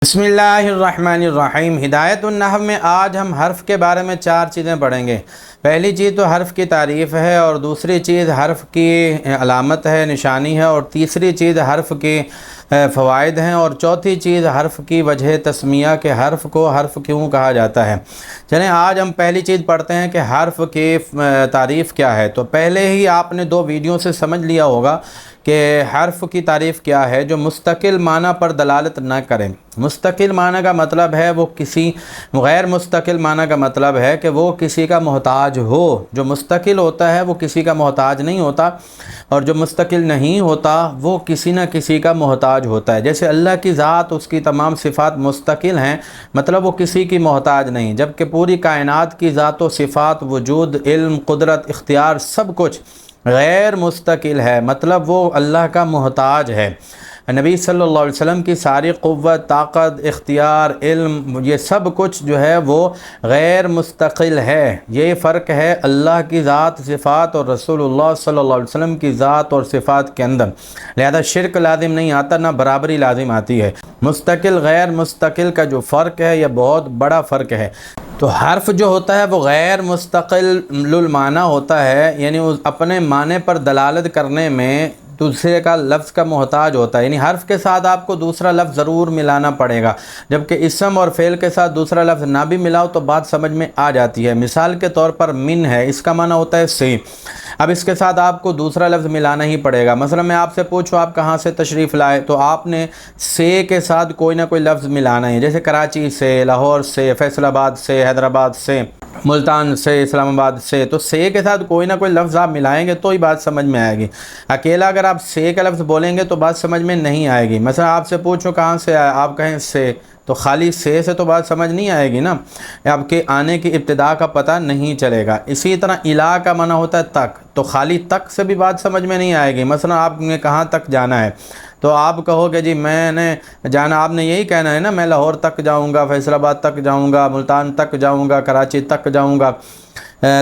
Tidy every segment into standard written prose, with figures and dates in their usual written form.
بسم اللہ الرحمن الرحیم۔ ہدایت النحو میں آج ہم حرف کے بارے میں 4 چیزیں پڑھیں گے۔ پہلی چیز تو حرف کی تعریف ہے، اور دوسری چیز حرف کی علامت ہے، نشانی ہے، اور تیسری چیز حرف کے فوائد ہیں، اور چوتھی چیز حرف کی وجہ تسمیہ کہ حرف کو حرف کیوں کہا جاتا ہے۔ چلیں آج ہم پہلی چیز پڑھتے ہیں کہ حرف کی تعریف کیا ہے۔ تو پہلے ہی آپ نے 2 ویڈیو سے سمجھ لیا ہوگا کہ حرف کی تعریف کیا ہے، جو مستقل معنی پر دلالت نہ کریں۔ مستقل معنی کا مطلب ہے وہ کسی، غیر مستقل معنی کا مطلب ہے کہ وہ کسی کا محتاج ہو۔ جو مستقل ہوتا ہے وہ کسی کا محتاج نہیں ہوتا، اور جو مستقل نہیں ہوتا وہ کسی نہ کسی کا محتاج ہوتا ہے۔ جیسے اللہ کی ذات، اس کی تمام صفات مستقل ہیں، مطلب وہ کسی کی محتاج نہیں، جبکہ پوری کائنات کی ذات و صفات، وجود، علم، قدرت، اختیار، سب کچھ غیر مستقل ہے، مطلب وہ اللہ کا محتاج ہے۔ نبی صلی اللہ علیہ وسلم کی ساری قوت، طاقت، اختیار، علم، یہ سب کچھ جو ہے وہ غیر مستقل ہے۔ یہ فرق ہے اللہ کی ذات، صفات اور رسول اللہ صلی اللہ علیہ وسلم کی ذات اور صفات کے اندر۔ لہذا شرک لازم نہیں آتا، نہ برابری لازم آتی ہے۔ مستقل غیر مستقل کا جو فرق ہے یہ بہت بڑا فرق ہے۔ تو حرف جو ہوتا ہے وہ غیر مستقل المعنی ہوتا ہے، یعنی اپنے معنی پر دلالت کرنے میں دوسرے کا لفظ کا محتاج ہوتا ہے۔ یعنی حرف کے ساتھ آپ کو دوسرا لفظ ضرور ملانا پڑے گا، جبکہ اسم اور فعل کے ساتھ دوسرا لفظ نہ بھی ملاؤ تو بات سمجھ میں آ جاتی ہے۔ مثال کے طور پر من ہے، اس کا معنی ہوتا ہے سے، اب اس کے ساتھ آپ کو دوسرا لفظ ملانا ہی پڑے گا۔ مثلا میں آپ سے پوچھوں آپ کہاں سے تشریف لائے، تو آپ نے سے کے ساتھ کوئی نہ کوئی لفظ ملانا ہے، جیسے کراچی سے، لاہور سے، فیصل آباد سے، حیدرآباد سے، ملتان سے، اسلام آباد سے۔ تو سے کے ساتھ کوئی نہ کوئی لفظ آپ ملائیں گے تو ہی بات سمجھ میں آئے گی۔ اکیلا اگر آپ سے کا لفظ بولیں گے تو بات سمجھ میں نہیں آئے گی۔ مثلا آپ سے پوچھو کہاں سے آئے، آپ کہیں سے، تو خالی سے تو بات سمجھ نہیں آئے گی نا، آپ کے آنے کی ابتدا کا پتہ نہیں چلے گا۔ اسی طرح الا کا معنی ہوتا ہے تک، تو خالی تک سے بھی بات سمجھ میں نہیں آئے گی۔ مثلا آپ نے کہاں تک جانا ہے، تو آپ کہو گے جی میں نے جانا، آپ نے یہی کہنا ہے نا، میں لاہور تک جاؤں گا، فیصل آباد تک جاؤں گا، ملتان تک جاؤں گا، کراچی تک جاؤں گا۔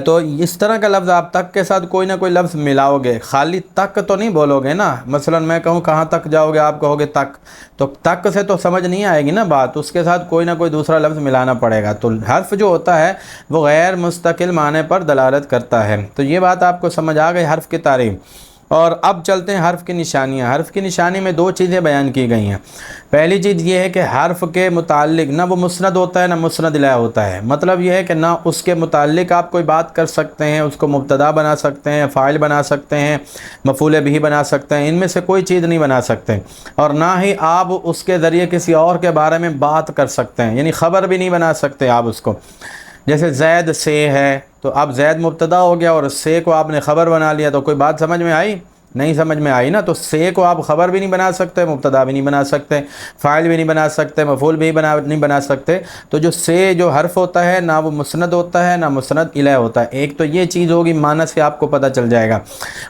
تو اس طرح کا لفظ آپ تک کے ساتھ کوئی نہ کوئی لفظ ملاؤ گے، خالی تک تو نہیں بولو گے نا۔ مثلا میں کہوں کہاں تک جاؤ گے، آپ کہو گے تک، تو تک سے تو سمجھ نہیں آئے گی نا بات، اس کے ساتھ کوئی نہ کوئی دوسرا لفظ ملانا پڑے گا۔ تو حرف جو ہوتا ہے وہ غیر مستقل معنی پر دلالت کرتا ہے۔ تو یہ بات آپ کو سمجھ آ گئی حرف کی تعریف۔ اور اب چلتے ہیں حرف کی نشانیاں۔ حرف کی نشانی میں 2 چیزیں بیان کی گئی ہیں۔ پہلی چیز یہ ہے کہ حرف کے متعلق نہ وہ مسند ہوتا ہے نہ مسند الیہ ہوتا ہے، مطلب یہ ہے کہ نہ اس کے متعلق آپ کوئی بات کر سکتے ہیں، اس کو مبتدا بنا سکتے ہیں، فاعل بنا سکتے ہیں، مفعول بہ بنا سکتے ہیں، ان میں سے کوئی چیز نہیں بنا سکتے، اور نہ ہی آپ اس کے ذریعے کسی اور کے بارے میں بات کر سکتے ہیں، یعنی خبر بھی نہیں بنا سکتے آپ اس کو۔ جیسے زید سے ہے، تو اب زید مبتدا ہو گیا اور سے کو آپ نے خبر بنا لیا، تو کوئی بات سمجھ میں آئی؟ نہیں سمجھ میں آئی نا۔ تو سے کو آپ خبر بھی نہیں بنا سکتے، مبتدا بھی نہیں بنا سکتے، فاعل بھی نہیں بنا سکتے، مفعول بھی نہیں بنا سکتے۔ تو جو سے جو حرف ہوتا ہے نہ وہ مسند ہوتا ہے نہ مسند الیہ ہوتا ہے۔ ایک تو یہ چیز ہوگی، معنی سے آپ کو پتہ چل جائے گا،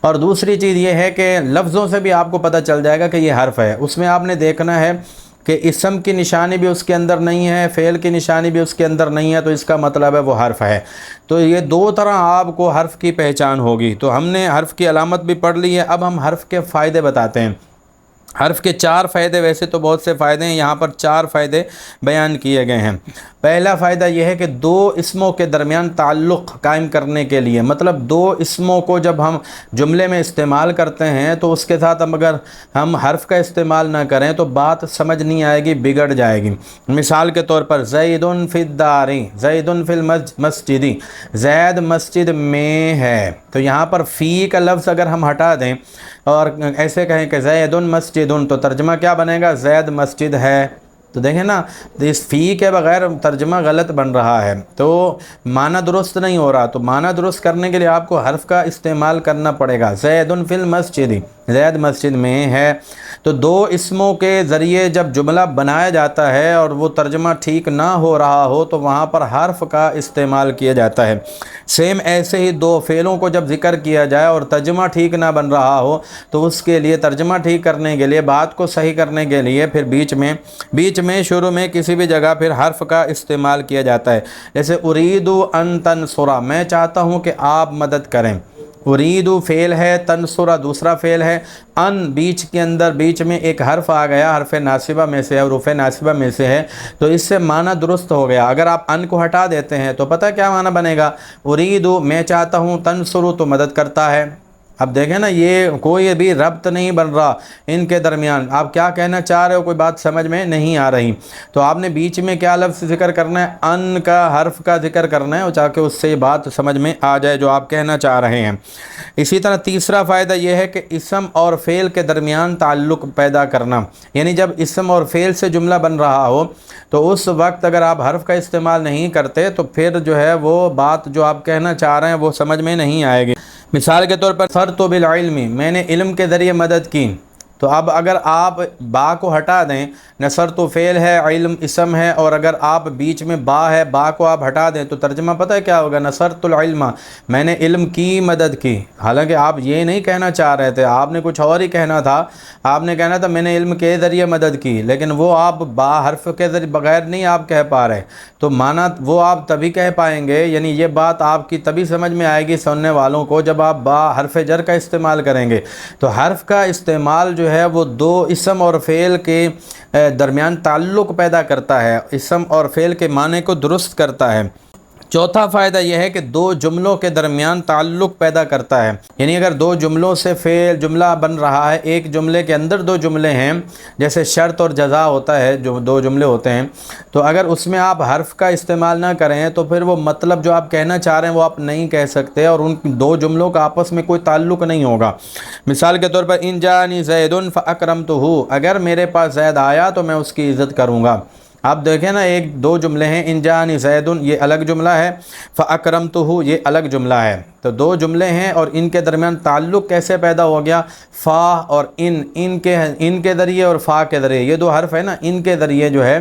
اور دوسری چیز یہ ہے کہ لفظوں سے بھی آپ کو پتہ چل جائے گا کہ یہ حرف ہے۔ اس میں آپ نے دیکھنا ہے کہ اسم کی نشانی بھی اس کے اندر نہیں ہے، فعل کی نشانی بھی اس کے اندر نہیں ہے، تو اس کا مطلب ہے وہ حرف ہے۔ تو یہ 2 طرح آپ کو حرف کی پہچان ہوگی۔ تو ہم نے حرف کی علامت بھی پڑھ لی ہے، اب ہم حرف کے فائدے بتاتے ہیں۔ حرف کے 4 فائدے، ویسے تو بہت سے فائدے ہیں، یہاں پر 4 فائدے بیان کیے گئے ہیں۔ پہلا فائدہ یہ ہے کہ 2 اسموں کے درمیان تعلق قائم کرنے کے لیے، مطلب 2 اسموں کو جب ہم جملے میں استعمال کرتے ہیں تو اس کے ساتھ اگر ہم حرف کا استعمال نہ کریں تو بات سمجھ نہیں آئے گی، بگڑ جائے گی۔ مثال کے طور پر زید فی الدار، زید فی المسجد، زید مسجد میں ہے، تو یہاں پر فی کا لفظ اگر ہم ہٹا دیں اور ایسے کہیں کہ زید مسجد، تو ترجمہ کیا بنے گا؟ زید مسجد ہے۔ تو دیکھیں نا، اس فی کے بغیر ترجمہ غلط بن رہا ہے، تو معنی درست نہیں ہو رہا۔ تو معنی درست کرنے کے لیے آپ کو حرف کا استعمال کرنا پڑے گا۔ زید فی المسجد، زید مسجد میں ہے۔ تو 2 اسموں کے ذریعے جب جملہ بنایا جاتا ہے اور وہ ترجمہ ٹھیک نہ ہو رہا ہو تو وہاں پر حرف کا استعمال کیا جاتا ہے۔ سیم ایسے ہی 2 فعلوں کو جب ذکر کیا جائے اور ترجمہ ٹھیک نہ بن رہا ہو تو اس کے لیے ترجمہ ٹھیک کرنے کے لیے، بات کو صحیح کرنے کے لیے پھر بیچ میں شروع میں کسی بھی جگہ پھر حرف کا استعمال کیا جاتا ہے۔ جیسے ارید ان تنصرا، میں چاہتا ہوں کہ آپ مدد کریں۔ اریدو فعل ہے، تنصر دوسرا فعل ہے، ان بیچ کے اندر بیچ میں ایک حرف آ گیا، حرف ناصبہ میں سے ہے، حروف ناصبہ میں سے ہے، تو اس سے معنی درست ہو گیا۔ اگر آپ ان کو ہٹا دیتے ہیں تو پتہ کیا معنی بنے گا؟ اریدو میں چاہتا ہوں، تنصر تو مدد کرتا ہے۔ اب دیکھیں نا، یہ کوئی بھی ربط نہیں بن رہا ان کے درمیان، آپ کیا کہنا چاہ رہے ہو کوئی بات سمجھ میں نہیں آ رہی، تو آپ نے بیچ میں کیا لفظ ذکر کرنا ہے؟ ان کا حرف کا ذکر کرنا ہے، تاکہ اس سے یہ بات سمجھ میں آ جائے جو آپ کہنا چاہ رہے ہیں۔ اسی طرح تیسرا فائدہ یہ ہے کہ اسم اور فعل کے درمیان تعلق پیدا کرنا، یعنی جب اسم اور فعل سے جملہ بن رہا ہو تو اس وقت اگر آپ حرف کا استعمال نہیں کرتے تو پھر جو ہے وہ بات جو آپ کہنا چاہ رہے ہیں وہ سمجھ میں نہیں آئے گی۔ مثال کے طور پر نصرت بالعلم، میں نے علم کے ذریعے مدد کی، تو اب اگر آپ با کو ہٹا دیں، نصرت فعل ہے، علم اسم ہے، اور اگر آپ بیچ میں با ہے، با کو آپ ہٹا دیں تو ترجمہ پتہ ہے کیا ہوگا؟ نصرت العلم، میں نے علم کی مدد کی۔ حالانکہ آپ یہ نہیں کہنا چاہ رہے تھے، آپ نے کچھ اور ہی کہنا تھا، آپ نے کہنا تھا میں نے علم کے ذریعے مدد کی، لیکن وہ آپ با حرف کے ذریعے بغیر نہیں آپ کہہ پا رہے، تو معنی وہ آپ تبھی کہہ پائیں گے، یعنی یہ بات آپ کی تبھی سمجھ میں آئے گی سننے والوں کو جب آپ با حرف جر کا استعمال کریں گے۔ تو حرف کا استعمال جو ہے وہ دو اسم اور فعل کے درمیان تعلق پیدا کرتا ہے، اسم اور فعل کے معنی کو درست کرتا ہے۔ چوتھا فائدہ یہ ہے کہ دو جملوں کے درمیان تعلق پیدا کرتا ہے، یعنی اگر دو جملوں سے فعل جملہ بن رہا ہے، ایک جملے کے اندر دو جملے ہیں، جیسے شرط اور جزا ہوتا ہے، جو دو جملے ہوتے ہیں، تو اگر اس میں آپ حرف کا استعمال نہ کریں تو پھر وہ مطلب جو آپ کہنا چاہ رہے ہیں وہ آپ نہیں کہہ سکتے، اور ان دو جملوں کا آپس میں کوئی تعلق نہیں ہوگا۔ مثال کے طور پر ان جانی زید فاکرمتہ، اگر میرے پاس زید آیا تو میں اس کی عزت کروں گا۔ آپ دیکھیں نا، ایک دو جملے ہیں، ان جانی زید یہ الگ جملہ ہے، فاکرمتہ یہ الگ جملہ ہے، تو دو جملے ہیں اور ان کے درمیان تعلق کیسے پیدا ہو گیا؟ فا اور ان کے ذریعے اور فا کے ذریعے، یہ دو حرف ہے نا، ان کے ذریعے جو ہے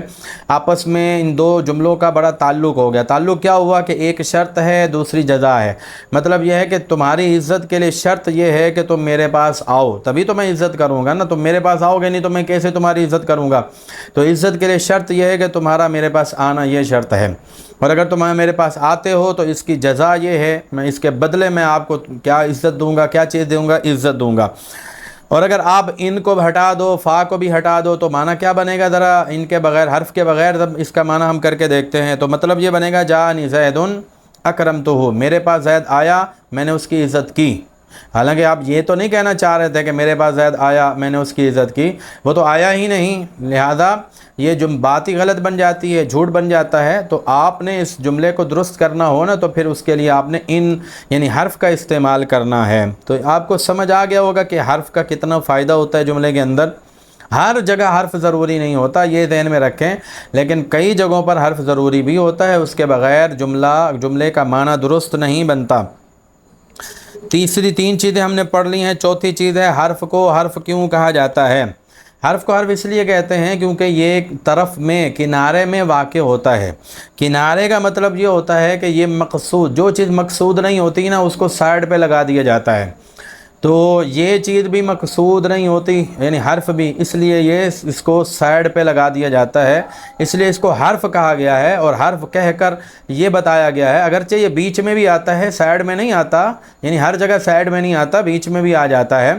آپس میں ان دو جملوں کا بڑا تعلق ہو گیا۔ تعلق کیا ہوا کہ ایک شرط ہے، دوسری جزا ہے، مطلب یہ ہے کہ تمہاری عزت کے لیے شرط یہ ہے کہ تم میرے پاس آؤ تبھی تو میں عزت کروں گا نا، تم میرے پاس آؤ گے نہیں تو میں کیسے تمہاری عزت کروں گا؟ تو عزت کے لیے شرط یہ ہے کہ تمہارا میرے پاس آنا، یہ شرط ہے، اور اگر تم میرے پاس آتے ہو تو اس کی جزا یہ ہے، میں اس کے بدلے میں آپ کو کیا عزت دوں گا، کیا چیز دوں گا؟ عزت دوں گا۔ اور اگر آپ ان کو ہٹا دو، فا کو بھی ہٹا دو، تو معنی کیا بنے گا؟ ذرا ان کے بغیر، حرف کے بغیر جب اس کا معنی ہم کر کے دیکھتے ہیں تو مطلب یہ بنے گا جانی زید اکرمتہ، میرے پاس زید آیا میں نے اس کی عزت کی۔ حالانکہ آپ یہ تو نہیں کہنا چاہ رہے تھے کہ میرے پاس زید آیا میں نے اس کی عزت کی، وہ تو آیا ہی نہیں، لہذا یہ جو بات ہی غلط بن جاتی ہے، جھوٹ بن جاتا ہے۔ تو آپ نے اس جملے کو درست کرنا ہو نا تو پھر اس کے لیے آپ نے ان یعنی حرف کا استعمال کرنا ہے۔ تو آپ کو سمجھ آ گیا ہوگا کہ حرف کا کتنا فائدہ ہوتا ہے جملے کے اندر۔ ہر جگہ حرف ضروری نہیں ہوتا، یہ ذہن میں رکھیں، لیکن کئی جگہوں پر حرف ضروری بھی ہوتا ہے، اس کے بغیر جملے کا معنی درست نہیں بنتا۔ تین چیزیں ہم نے پڑھ لی ہیں۔ چوتھی چیز ہے حرف کو حرف کیوں کہا جاتا ہے؟ حرف کو حرف اس لیے کہتے ہیں کیونکہ یہ ایک طرف میں، کنارے میں واقع ہوتا ہے۔ کنارے کا مطلب یہ ہوتا ہے کہ یہ مقصود، جو چیز مقصود نہیں ہوتی نا اس کو سائڈ پہ لگا دیا جاتا ہے، تو یہ چیز بھی مقصود نہیں ہوتی، یعنی حرف بھی، اس لیے اس کو سائڈ پہ لگا دیا جاتا ہے، اس لیے اس کو حرف کہا گیا ہے۔ اور حرف کہہ کر یہ بتایا گیا ہے، اگرچہ یہ بیچ میں بھی آتا ہے، سائڈ میں نہیں آتا، یعنی ہر جگہ سائڈ میں نہیں آتا، بیچ میں بھی آ جاتا ہے،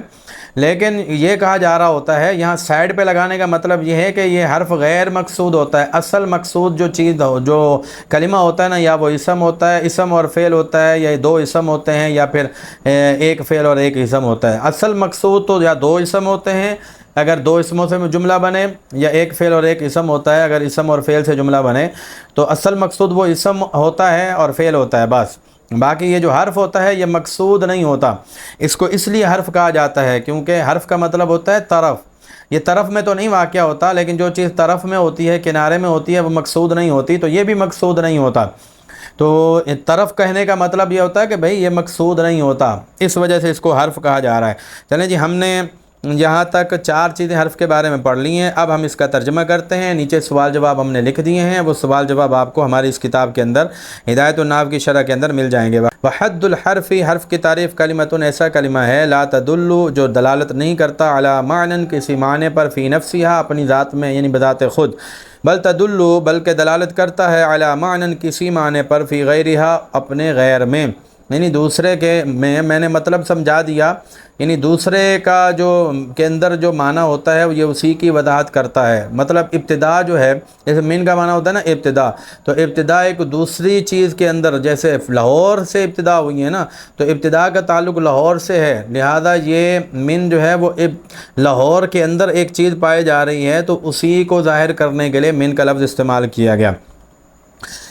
لیکن یہ کہا جا رہا ہوتا ہے یہاں سائڈ پہ لگانے کا مطلب یہ ہے کہ یہ حرف غیر مقصود ہوتا ہے۔ اصل مقصود جو چیز جو کلمہ ہوتا ہے نا، یا وہ اسم ہوتا ہے، اسم اور فعل ہوتا ہے، یا دو اسم ہوتے ہیں، یا پھر ایک فعل اور ایک اسم ہوتا ہے۔ اصل مقصود تو یا دو اسم ہوتے ہیں اگر دو اسموں سے جملہ بنے، یا ایک فعل اور ایک اسم ہوتا ہے اگر اسم اور فعل سے جملہ بنے، تو اصل مقصود وہ اسم ہوتا ہے اور فعل ہوتا ہے بس، باقی یہ جو حرف ہوتا ہے یہ مقصود نہیں ہوتا۔ اس کو اس لیے حرف کہا جاتا ہے کیونکہ حرف کا مطلب ہوتا ہے طرف، یہ طرف میں تو نہیں واقع ہوتا، لیکن جو چیز طرف میں ہوتی ہے، کنارے میں ہوتی ہے، وہ مقصود نہیں ہوتی، تو یہ بھی مقصود نہیں ہوتا۔ تو طرف کہنے کا مطلب یہ ہوتا ہے کہ بھئی یہ مقصود نہیں ہوتا، اس وجہ سے اس کو حرف کہا جا رہا ہے۔ چلیں جی، ہم نے یہاں تک 4 چیزیں حرف کے بارے میں پڑھ لی ہیں، اب ہم اس کا ترجمہ کرتے ہیں۔ نیچے سوال جواب ہم نے لکھ دیے ہیں، وہ سوال جواب آپ کو ہماری اس کتاب کے اندر ہدایت النحو کی شرح کے اندر مل جائیں گے۔ وحد الحرف، حرف کی تعریف، کلمۃ ایسا کلمہ ہے، لا تدل جو دلالت نہیں کرتا، علی معنی کسی معنی پر، فی نفسہا اپنی ذات میں یعنی بذات خود، بل تدل بلکہ دلالت کرتا ہے، علی معنی کسی معنی پر، فی غیرہا اپنے غیر میں، یعنی دوسرے کے میں نے مطلب سمجھا دیا، یعنی دوسرے کا جو کے اندر جو معنی ہوتا ہے یہ اسی کی وضاحت کرتا ہے۔ مطلب ابتدا جو ہے، جیسے من کا معنی ہوتا ہے نا ابتدا، تو ابتدا ایک دوسری چیز کے اندر، جیسے لاہور سے ابتدا ہوئی ہے نا، تو ابتدا کا تعلق لاہور سے ہے، لہذا یہ من جو ہے وہ لاہور کے اندر ایک چیز پائی جا رہی ہے، تو اسی کو ظاہر کرنے کے لیے من کا لفظ استعمال کیا گیا۔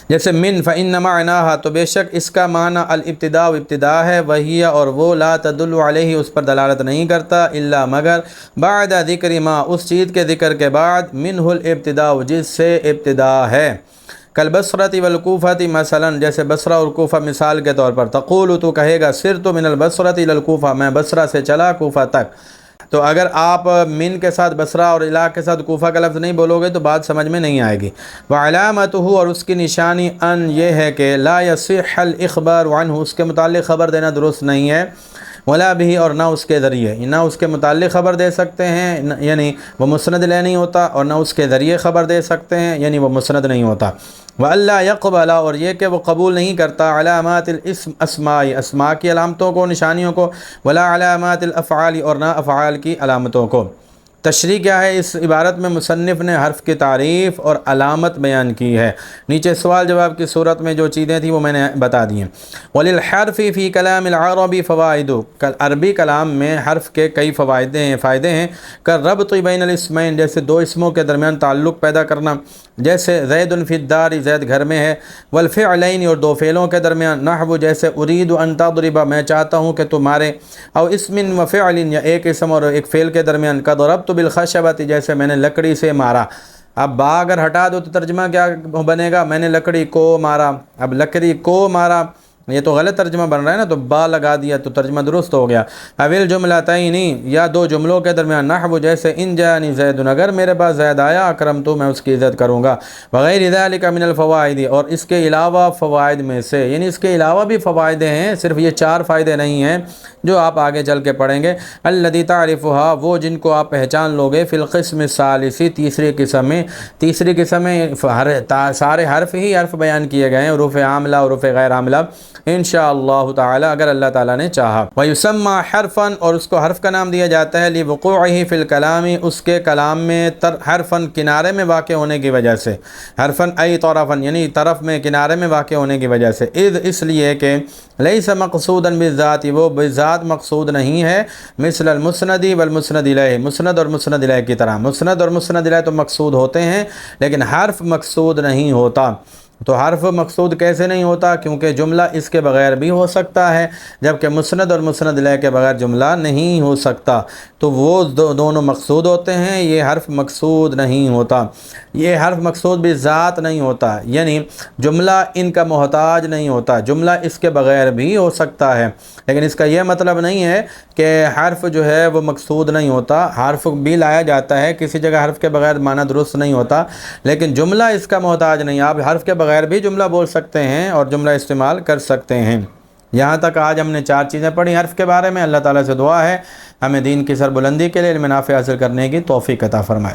جیسے من فإن معناها، تو بے شک اس کا معنی الابتداء ابتدا ہے، وہی اور وہ لا تدل علیہ، اس پر دلالت نہیں کرتا، الا مگر بعد ذکر ما، اس چیز کے ذکر کے بعد، منہ الابتداء، جس سے ابتدا ہے۔ کالبصرۃ والکوفۃ مثلا، جیسے بصرہ اور کوفہ مثال کے طور پر، تقول تو کہے گا سرت من البصرۃ الی الکوفہ، میں بصرہ سے چلا کوفہ تک۔ تو اگر آپ من کے ساتھ بصرہ اور الا کے ساتھ کوفہ کا لفظ نہیں بولو گے تو بات سمجھ میں نہیں آئے گی۔ وعلامتہ، اور اس کی نشانی، ان یہ ہے کہ لا یصح الاخبار عنہ، اس کے متعلق خبر دینا درست نہیں ہے، ولا بھی، اور نہ اس کے ذریعے، نہ اس کے متعلق خبر دے سکتے ہیں، یعنی وہ مسند لے نہیں ہوتا، اور نہ اس کے ذریعے خبر دے سکتے ہیں، یعنی وہ مسند نہیں ہوتا۔ وَأَلَّا يَقْبَلَ، اور یہ کہ وہ قبول نہیں کرتا، علامات الاسم، اسماء کی علامتوں کو، نشانیوں کو، ولا علامات الافعال، اور نہ افعال کی علامتوں کو۔ تشریح کیا ہے اس عبارت میں؟ مصنف نے حرف کی تعریف اور علامت بیان کی ہے، نیچے سوال جواب کی صورت میں جو چیزیں تھیں وہ میں نے بتا دی ہیں۔ وَلِلْحَرْفِ فِي كَلَامِ الْعَرَبِ فَوَائِدُ، عربی کلام میں حرف کے کئی فائدے ہیں، كالربط بین الاسمین، جیسے دو اسموں کے درمیان تعلق پیدا کرنا، جیسے زید فی الدار، زید گھر میں ہے، والفعلین، اور دو فعلوں کے درمیان، نحو جیسے ارید ان تضرب، میں چاہتا ہوں کہ تو مارے، او اسم و فعل، یا ایک اسم اور ایک فعل کے درمیان، ضربت بالخشبۃ، جیسے میں نے لکڑی سے مارا۔ اب با اگر ہٹا دو تو ترجمہ کیا بنے گا؟ میں نے لکڑی کو مارا، اب لکڑی کو مارا یہ تو غلط ترجمہ بن رہا ہے نا، تو با لگا دیا تو ترجمہ درست ہو گیا۔ اویل جملتین، یا دو جملوں کے درمیان، نحو جیسے ان جانی زید، اگر میرے پاس زید آیا، اکرم تو میں اس کی عزت کروں گا، وغیر ذالک من الفوائد، اور اس کے علاوہ فوائد میں سے، یعنی اس کے علاوہ بھی فوائد ہیں، صرف یہ 4 فائدے نہیں ہیں جو آپ آگے چل کے پڑھیں گے۔ الذی تعرفھا، وہ جن کو آپ پہچان لوگے، فی القسم الثالث، تیسری قسم میں سارے حرف ہی حرف بیان کیے گئے ہیں، حروف عاملہ، حروف غیر عاملہ، انشاءاللہ تعالی، اگر اللہ تعالیٰ نے چاہا۔ وَيُسَمَّى حرفاً، اور اس کو حرف کا نام دیا جاتا ہے، لِوُقُوعِهِ فِي الْكَلَامِ، اس کے کلام میں حرفاً کنارے میں واقع ہونے کی وجہ سے، حرفاً ای طرفاً، یعنی طرف میں کنارے میں واقع ہونے کی وجہ سے، اذ، اس لیے کہ لیس مقصودا بالذات، وہ بذات مقصود نہیں ہے، مثل المسند والمسند الیہ، مسند اور مسند الیہ کی طرح، مسند اور مسند الیہ تو مقصود ہوتے ہیں لیکن حرف مقصود نہیں ہوتا۔ تو حرف مقصود کیسے نہیں ہوتا؟ کیونکہ جملہ اس کے بغیر بھی ہو سکتا ہے، جبکہ مسند اور مسند الیہ کے بغیر جملہ نہیں ہو سکتا، تو وہ دونوں مقصود ہوتے ہیں، یہ حرف مقصود نہیں ہوتا، یہ حرف مقصود بھی ذات نہیں ہوتا، یعنی جملہ ان کا محتاج نہیں ہوتا، جملہ اس کے بغیر بھی ہو سکتا ہے، لیکن اس کا یہ مطلب نہیں ہے کہ حرف جو ہے وہ مقصود نہیں ہوتا، حرف بھی لایا جاتا ہے، کسی جگہ حرف کے بغیر معنی درست نہیں ہوتا، لیکن جملہ اس کا محتاج نہیں، آپ حرف کے بغیر بھی جملہ بول سکتے ہیں اور جملہ استعمال کر سکتے ہیں۔ یہاں تک آج ہم نے 4 چیزیں پڑھی حرف کے بارے میں۔ اللہ تعالیٰ سے دعا ہے ہمیں دین کی سربلندی کے لیے علم نافع حاصل کرنے کی توفیق عطا فرمائے۔